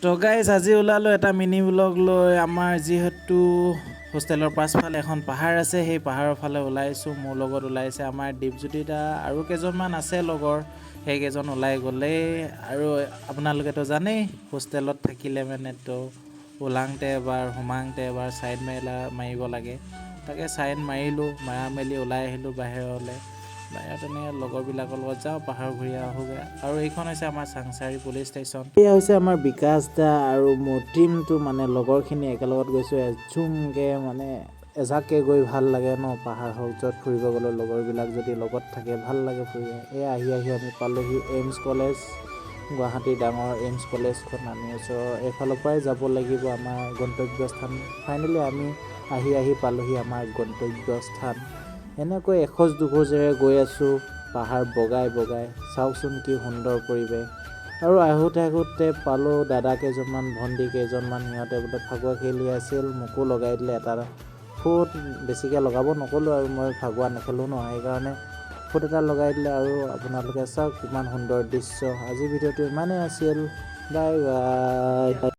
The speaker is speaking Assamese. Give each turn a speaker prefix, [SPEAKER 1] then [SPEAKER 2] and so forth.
[SPEAKER 1] তো গাইজ আজি ওলালো এটা মিনি ব্লগ লৈ আমাৰ যিহেতু হোষ্টেলৰ পাছফালে এখন পাহাৰ আছে সেই পাহাৰৰ ফালে ওলাইছোঁ মোৰ লগত ওলাইছে আমাৰ দীপজ্যোতি দা আৰু কেইজনমান আছে লগৰ সেইকেইজন ওলাই গ'লেই আৰু আপোনালোকেতো জানেই হোষ্টেলত থাকিলে মানেতো ওলাংতে এবাৰ সোমাংতে এবাৰ ছাইড মাৰিব লাগে তাকে ছাইড মাৰিলোঁ মাৰা মেলি ওলাই আহিলোঁ বাহিৰলৈ বাহিৰত এনেকৈ লগৰবিলাকৰ লগত যাওঁ পাহাৰ ঘূৰি আহোঁগৈ আৰু এইখন হৈছে আমাৰ চাংচাৰী পুলিচ ষ্টেচন এয়া হৈছে আমাৰ বিকাশ দা আৰু মোৰ টীমটো মানে লগৰখিনি একেলগত গৈছোঁ এঝুমকৈ মানে এজাককৈ গৈ ভাল লাগে ন পাহাৰ হওক য'ত ফুৰিব গ'লে লগৰবিলাক যদি লগত থাকে ভাল লাগে ফুৰি এয়া আহি আমি পালোহি এইমছ কলেজ গুৱাহাটীৰ ডাঙৰ এইমছ কলেজখন আমি ওচৰৰ এইফালৰ পৰাই যাব লাগিব আমাৰ গন্তব্যস্থান ফাইনেলি আমি আহি পালোহি আমাৰ গন্তব্যস্থান এনেকৈ এখোজ দুখোজেৰে গৈ আছোঁ পাহাৰ বগাই চাওকচোন কি সুন্দৰ পৰিৱেশ আৰু আহোঁতে পালোঁ দাদা কেইজনমান ভণ্টি কেইজনমান সিহঁতে বোলে ফাকুৱা খেলি আছিল মোকো লগাই দিলে এটা ফুট বেছিকৈ লগাব নক'লোঁ আৰু মই ফাকুৱা নেখেলোঁ ন সেইকাৰণে ফুট এটা লগাই দিলে আৰু আপোনালোকে চাওক কিমান সুন্দৰ দৃশ্য আজিৰ ভিডিঅ'টো ইমানেই আছিল বাই বাই।